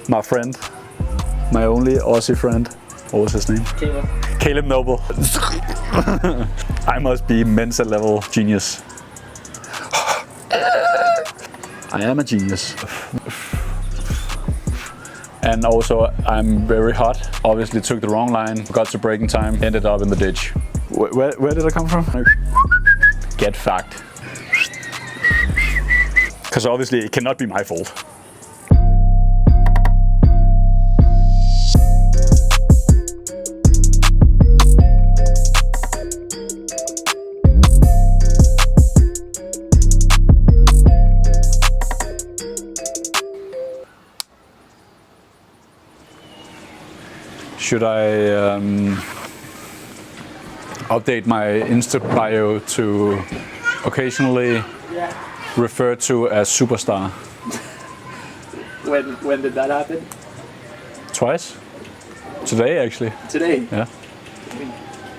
my friend, my only Aussie friend. What was his name? Caleb Noble. I must be Mensa level genius. I am a genius. And also, I'm very hot. Obviously took the wrong line, got to braking time, ended up in the ditch. Where did I come from? Get fucked. Because obviously it cannot be my fault. Should I update my Insta bio to occasionally refer to as superstar? When did that happen? Twice. Today, actually. Today? Yeah.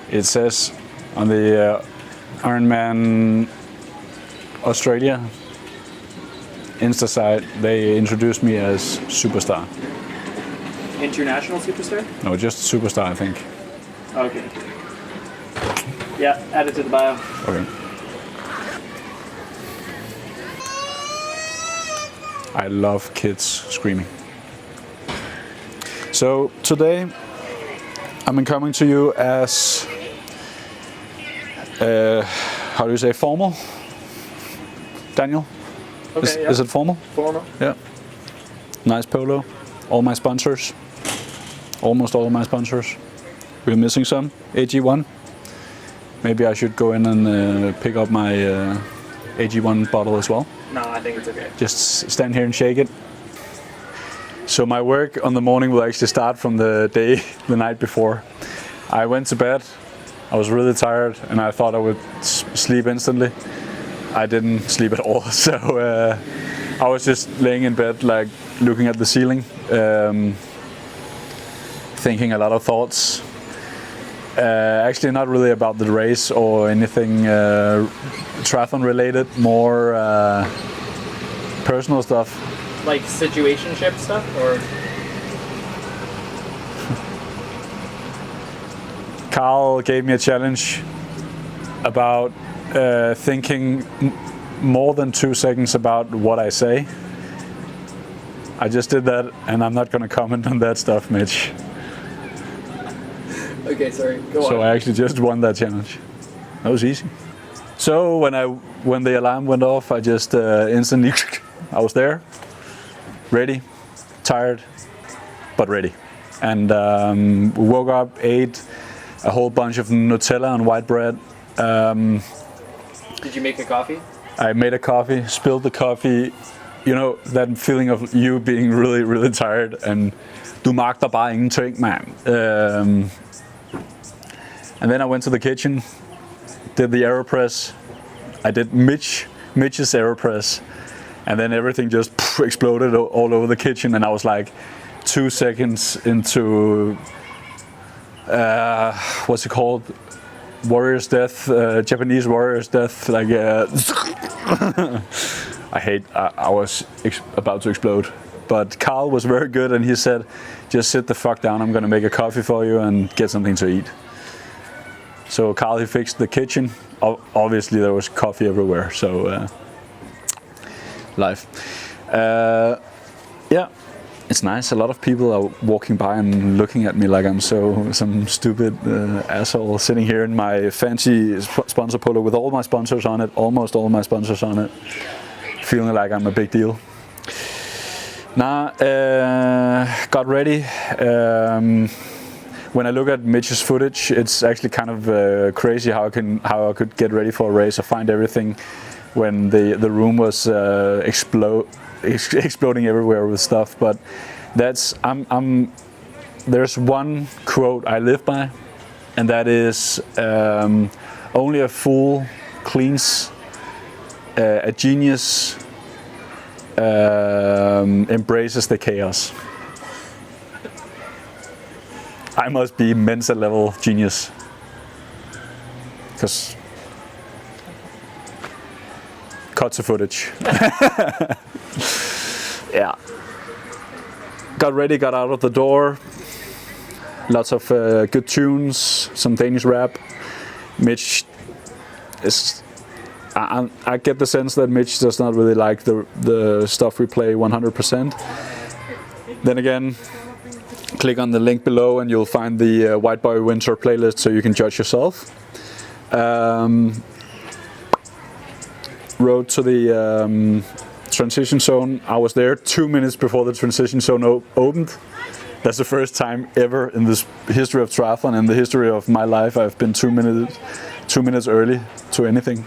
It says on the Ironman Australia Insta site, they introduced me as superstar. International superstar? No, just superstar, I think. Okay. Yeah, add it to the bio. Okay. I love kids screaming. So today I'm coming to you as how do you say formal? Daniel? Okay, Is it formal? Formal. Yeah. Nice polo. All my sponsors. Almost all of my sponsors. We're missing some. AG1. Maybe I should go in and pick up my AG1 bottle as well. No, I think it's okay. Just stand here and shake it. So my work on the morning will actually start from the night before. I went to bed. I was really tired and I thought I would sleep instantly. I didn't sleep at all. So I was just laying in bed, like looking at the ceiling. Thinking a lot of thoughts. Actually not really about the race or anything triathlon related, more personal stuff. Like situationship stuff, or? Carl gave me a challenge about thinking more than 2 seconds about what I say. I just did that and I'm not going to comment on that stuff, Mitch. Okay, sorry. Go on. So I actually just won that challenge. That was easy. So when the alarm went off, I just instantly I was there, ready, tired, but ready. And woke up, ate a whole bunch of Nutella and white bread. Did you make a coffee? I made a coffee, spilled the coffee. You know that feeling of you being really, really tired and du magter bare ingenting, man. And then I went to the kitchen, did the AeroPress. I did Mitch's AeroPress, and then everything just exploded all over the kitchen. And I was like 2 seconds into what's it called? Warrior's death, Japanese warrior's death. Like I was about to explode. But Carl was very good, and he said, "Just sit the fuck down. I'm gonna make a coffee for you and get something to eat." So Carl, he fixed the kitchen. Obviously there was coffee everywhere, so life. Yeah, it's nice. A lot of people are walking by and looking at me like I'm some stupid asshole sitting here in my fancy sponsor polo with all my sponsors on it, almost all my sponsors on it, feeling like I'm a big deal. Nah, got ready. When I look at Mitch's footage, it's actually kind of crazy how I could get ready for a race. I find everything when the room was exploding everywhere with stuff. But there's one quote I live by, and that is only a fool cleans, a genius embraces the chaos. I must be Mensa level genius, because cut to footage. Yeah. got ready, got out of the door. Lots of good tunes, some Danish rap. Mitch is. I get the sense that Mitch does not really like the stuff we play 100%. Then again, click on the link below and you'll find the White Boy Winter playlist so you can judge yourself. Road to the transition zone. I was there 2 minutes before the transition zone opened. That's the first time ever in this history of triathlon, in the history of my life, I've been 2 minutes early to anything.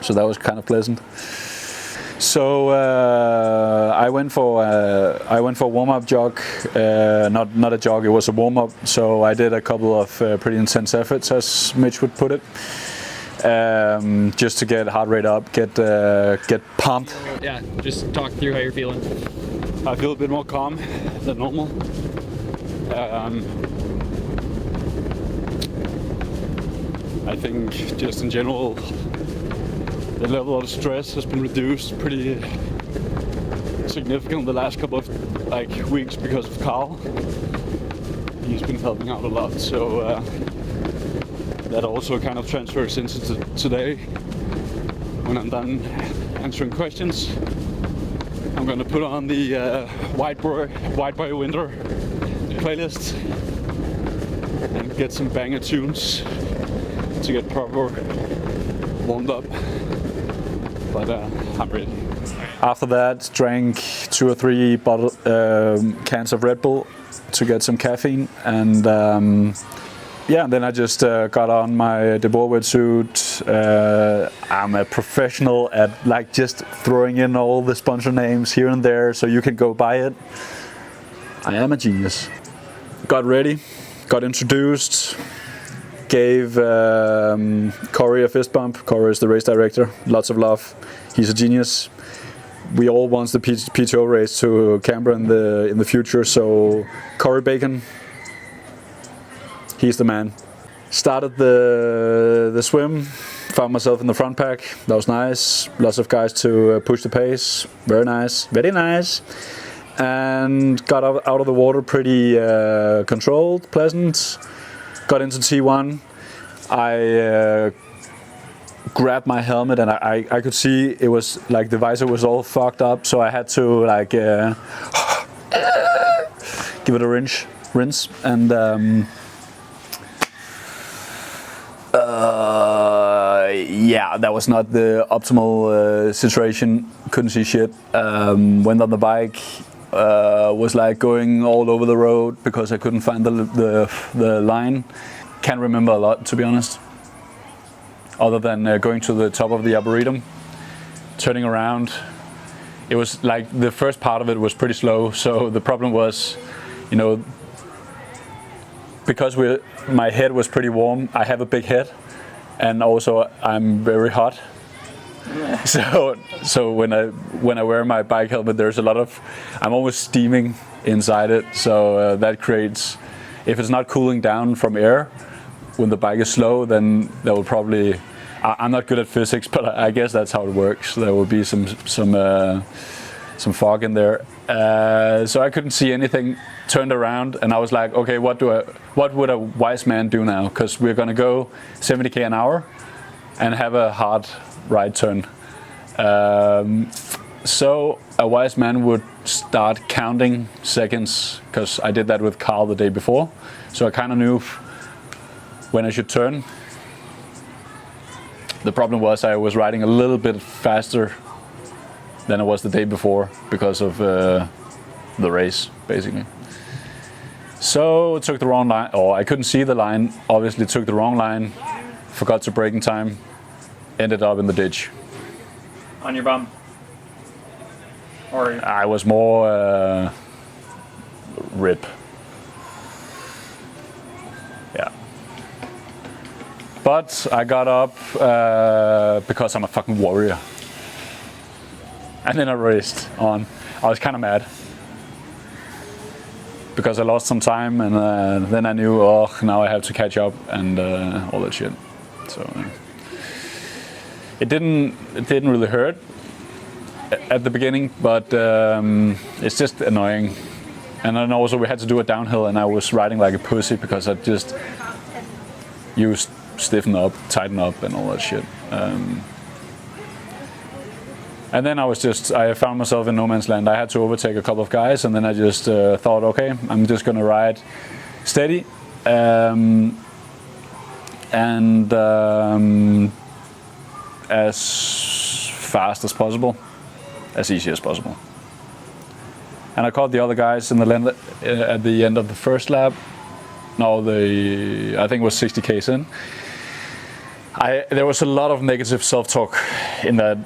So that was kind of pleasant. So I went for a warm-up jog, not a jog, it was a warm-up. So I did a couple of pretty intense efforts, as Mitch would put it, just to get heart rate up, get pumped. Yeah, just talk through how you're feeling. I feel a bit more calm than normal. I think just in general, the level of stress has been reduced pretty significant the last couple of weeks because of Carl. He's been helping out a lot, so that also kind of transfers into today. When I'm done answering questions, I'm gonna put on the White Boy Winter playlist and get some banger tunes to get proper warmed up. But I'm ready. After that, drank 2 or 3 cans of Red Bull to get some caffeine, and then I just got on my De Boer wetsuit. I'm a professional at just throwing in all the sponsor names here and there, so you can go buy it. I am a genius. Got ready, got introduced. Gave Corey a fist bump. Corey is the race director. Lots of love. He's a genius. We all want the PTO race to Canberra in the future. So Corey Bacon, he's the man. Started the swim. Found myself in the front pack. That was nice. Lots of guys to push the pace. Very nice. Very nice. And got out of the water pretty controlled, pleasant. Got into T1, I grabbed my helmet and I could see it was the visor was all fucked up, so I had to give it a rinse and that was not the optimal situation. Couldn't see shit. Went on the bike. Was going all over the road because I couldn't find the line. Can't remember a lot, to be honest, other than going to the top of the Arboretum, turning around. It was the first part of it was pretty slow, so the problem was, because my head was pretty warm. I have a big head, and also I'm very hot. So when I wear my bike helmet, there's I'm always steaming inside it. So that creates, if it's not cooling down from air when the bike is slow, then there will probably. I'm not good at physics, but I guess that's how it works. There will be some fog in there. So I couldn't see anything. Turned around and I was like, okay, what would a wise man do now? Because we're gonna go 70k an hour and have a hard right turn. So a wise man would start counting seconds, because I did that with Carl the day before. So I kind of knew when I should turn. The problem was I was riding a little bit faster than I was the day before because of the race, basically. So took the wrong line, or I couldn't see the line, obviously took the wrong line, forgot to brake in time, ended up in the ditch. On your bum? Or I was more rip. Yeah. But I got up because I'm a fucking warrior. And then I raced on. I was kind of mad because I lost some time, and then I knew, oh, now I have to catch up and all that shit. So it didn't really hurt at the beginning, but it's just annoying And then also we had to do it downhill, and I was riding like a pussy because I just used stiffen up, tighten up, and all that shit. And then I found myself in no man's land. I had to overtake a couple of guys, and then I just thought, okay, I'm just gonna ride steady and as fast as possible, as easy as possible. And I caught the other guys in the land at the end of the first lap. No, I think it was 60 k's in. There was a lot of negative self-talk in that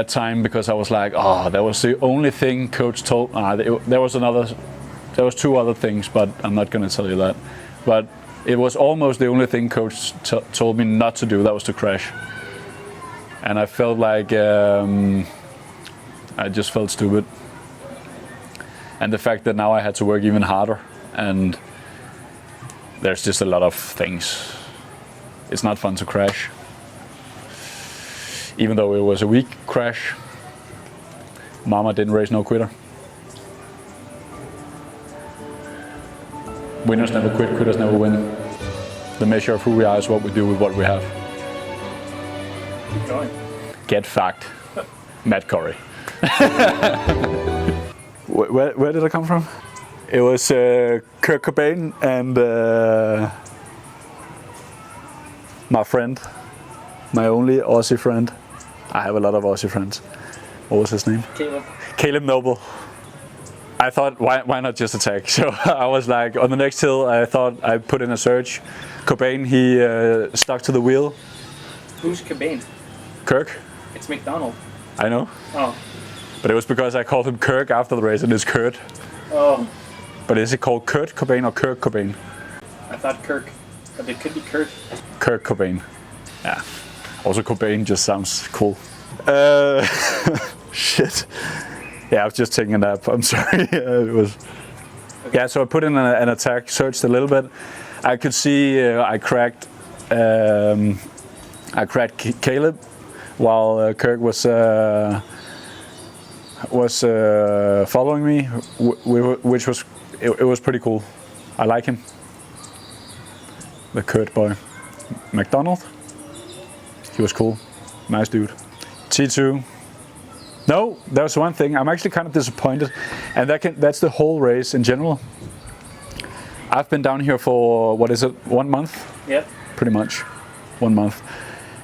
time, because I was like, oh, that was the only thing coach told. There was two other things, but I'm not going to tell you that. But it was almost the only thing coach told me not to do. That was to crash. And I felt like I just felt stupid. And the fact that now I had to work even harder, and there's just a lot of things. It's not fun to crash. Even though it was a weak crash, Mama didn't raise no quitter. Winners never quit, quitters never win. The measure of who we are is what we do with what we have. Keep going. Get fucked. Matt Corey. Where did I come from? It was Kurt Cobain and my friend, my only Aussie friend. I have a lot of Aussie friends. What was his name? Caleb Noble. I thought, why not just attack? So I was like, on the next hill, I thought I put in a search. Cobain, he stuck to the wheel. Who's Cobain? Kirk. It's McDonald. I know. Oh. But it was because I called him Kirk after the race, and it's Kurt. Oh. But is it called Kurt Cobain or Kirk Cobain? I thought Kirk, but it could be Kurt. Kurt Cobain. Yeah. Also Cobain just sounds cool. Shit. Yeah, I was just taking a nap. I'm sorry. It was. Okay. Yeah, so I put in an attack, searched a little bit. I could see I cracked Caleb, while Kirk was following me, which was it was pretty cool. I like him. The Kurt boy. McDonald. He was cool. Nice dude. T2. No, there's one thing. I'm actually kind of disappointed, and that's the whole race in general. I've been down here for, what is it, 1 month? Yep. Pretty much, 1 month.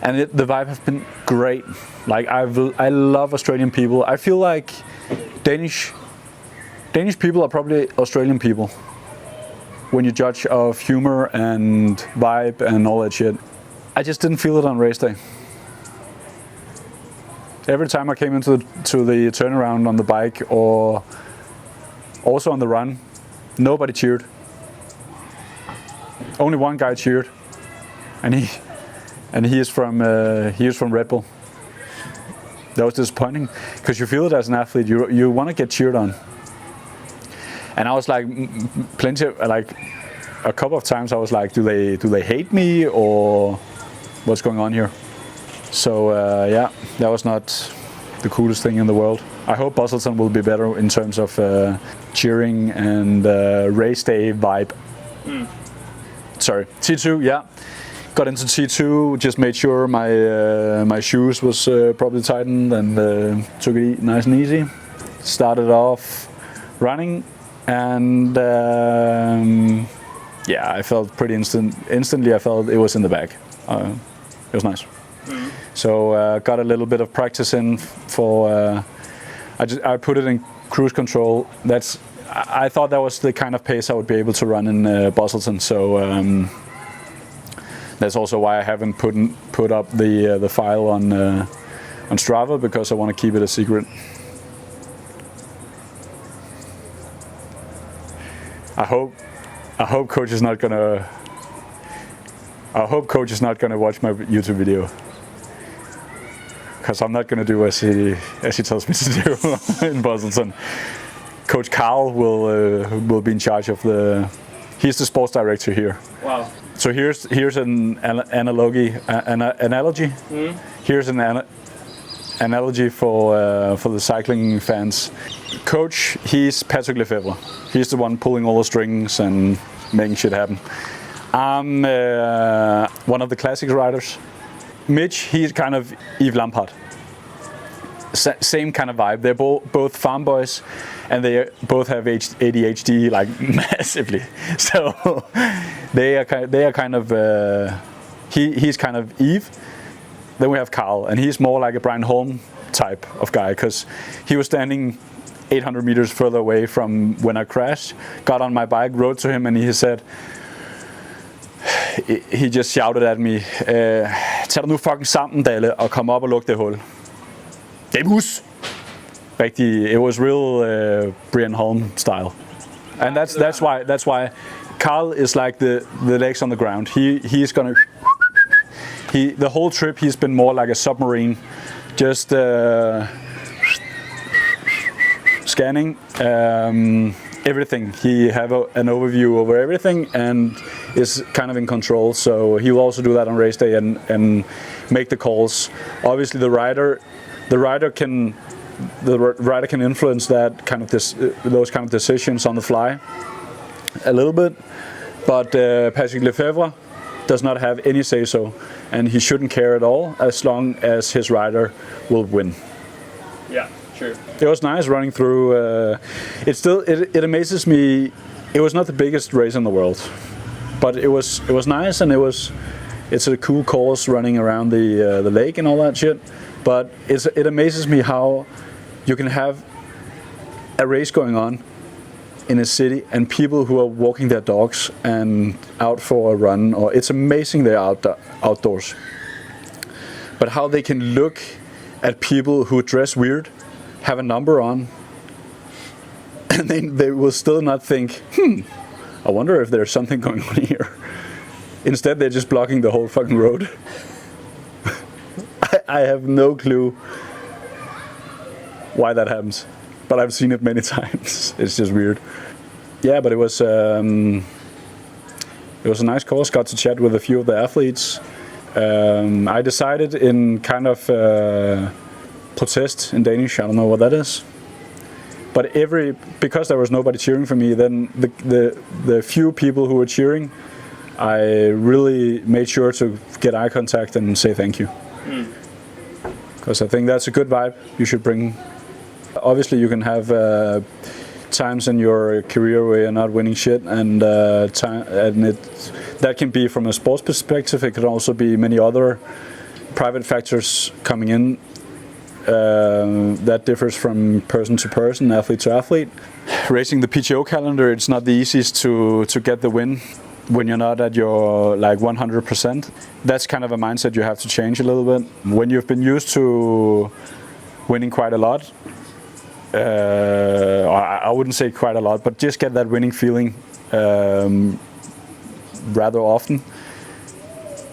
And the vibe has been great. Like, I love Australian people. I feel like Danish people are probably Australian people when you judge of humor and vibe and all that shit. I just didn't feel it on race day. Every time I came into the turnaround on the bike or also on the run, nobody cheered. Only one guy cheered, and he is from Red Bull. That was disappointing, because you feel it as an athlete. You want to get cheered on. And I was like, a couple of times I was like, do they hate me, or what's going on here? So yeah, that was not the coolest thing in the world. I hope Busselton will be better in terms of cheering and race day vibe. Sorry, T2, yeah. Got into T2, just made sure my shoes was properly tightened, and took it nice and easy. Started off running, and yeah, I felt pretty instantly I felt it was in the bag. It was nice. So got a little bit of practice in for. I put it in cruise control. I thought that was the kind of pace I would be able to run in Busselton. So that's also why I haven't put up the file on Strava, because I want to keep it a secret. I hope coach is not gonna watch my YouTube video, because I'm not gonna do as he tells me to do in Busselton. Coach Carl will be in charge of he's the sports director here. Wow. So here's an analogy. Here's an analogy for the cycling fans. Coach, he's Patrick Lefevre. He's the one pulling all the strings and making shit happen. I'm one of the classic riders. Mitch, he's kind of Yves Lampard. Same kind of vibe. They're both farm boys, and they both have ADHD like massively. So they are kind of he's kind of Yves. Then we have Carl, and he's more like a Brian Holm type of guy, because he was standing 800 meters further away from when I crashed. Got on my bike, rode to him, and he said, he just shouted at me, tag dig nu fucking sammen, Dalle, og kom op og luk det hul. Demus! Rigtig, it was real Brian Holm style. And that's why Carl is like the legs on the ground. He's gonna, the whole trip he's been more like a submarine, just scanning everything. He have an overview over everything and is kind of in control. So he will also do that on race day and make the calls. Obviously, the rider can influence that kind of those kind of decisions on the fly a little bit. But Patrick Lefevre does not have any say so, and he shouldn't care at all as long as his rider will win. Yeah, true. It was nice running through. It amazes me. It was not the biggest race in the world, but it was nice, and it's a cool course running around the lake and all that shit. But it amazes me how you can have a race going on in a city and people who are walking their dogs and out for a run, or it's amazing they're outdoors. But how they can look at people who dress weird, have a number on, and then they will still not think, I wonder if there's something going on here. Instead, they're just blocking the whole fucking road. I have no clue why that happens, but I've seen it many times. It's just weird. Yeah, but it was a nice course. Got to chat with a few of the athletes. I decided in kind of protest in Danish. I don't know what that is. But because there was nobody cheering for me, then the few people who were cheering, I really made sure to get eye contact and say thank you. Because I think that's a good vibe you should bring. Obviously, you can have times in your career where you're not winning shit, and that can be from a sports perspective. It could also be many other private factors coming in. That differs from person to person, athlete to athlete. Racing the PTO calendar, it's not the easiest to get the win when you're not at your like 100%. That's kind of a mindset you have to change a little bit. When you've been used to winning quite a lot, I wouldn't say quite a lot, but just get that winning feeling rather often.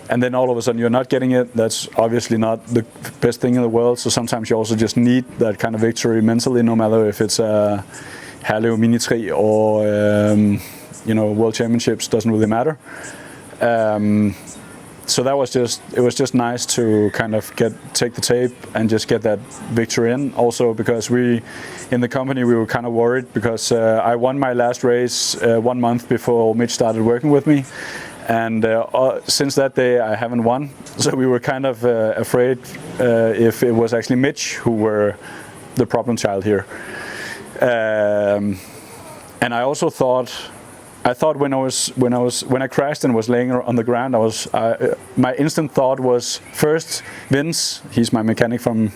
And then all of a sudden you're not getting it. That's obviously not the best thing in the world. So sometimes you also just need that kind of victory mentally, no matter if it's a Herlev Mini 3 or World Championships, doesn't really matter. So it was just nice to kind of take the tape and just get that victory in. Also because in the company we were kind of worried because I won my last race 1 month before Mitch started working with me. And since that day I haven't won. So we were kind of afraid if it was actually Mitch who were the problem child here. And I also thought when I crashed and was laying on the ground, my instant thought was first Vince, he's my mechanic from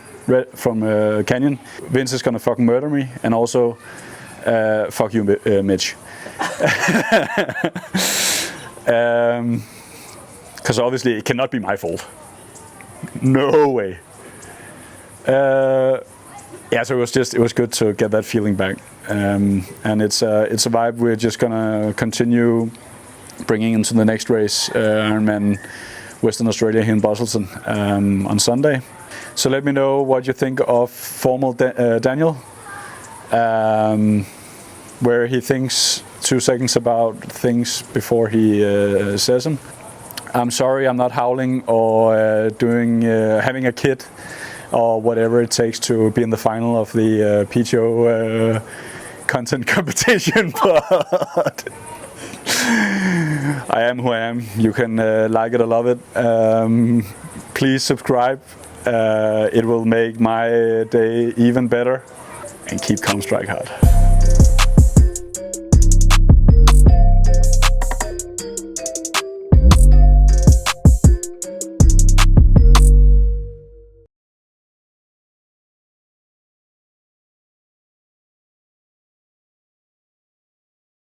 Canyon. Vince is gonna fucking murder me, and also fuck you, Mitch. Because obviously it cannot be my fault. No way. So it was good to get that feeling back, and it's a vibe we're just gonna continue bringing into the next race, Ironman Western Australia here in Busselton on Sunday. So let me know what you think of formal Daniel, where he thinks 2 seconds about things before he says them. I'm sorry I'm not howling or having a kid or whatever it takes to be in the final of the PTO content competition. But I am who I am. You can like it or love it. Please subscribe. It will make my day even better. And keep calm, strike hard.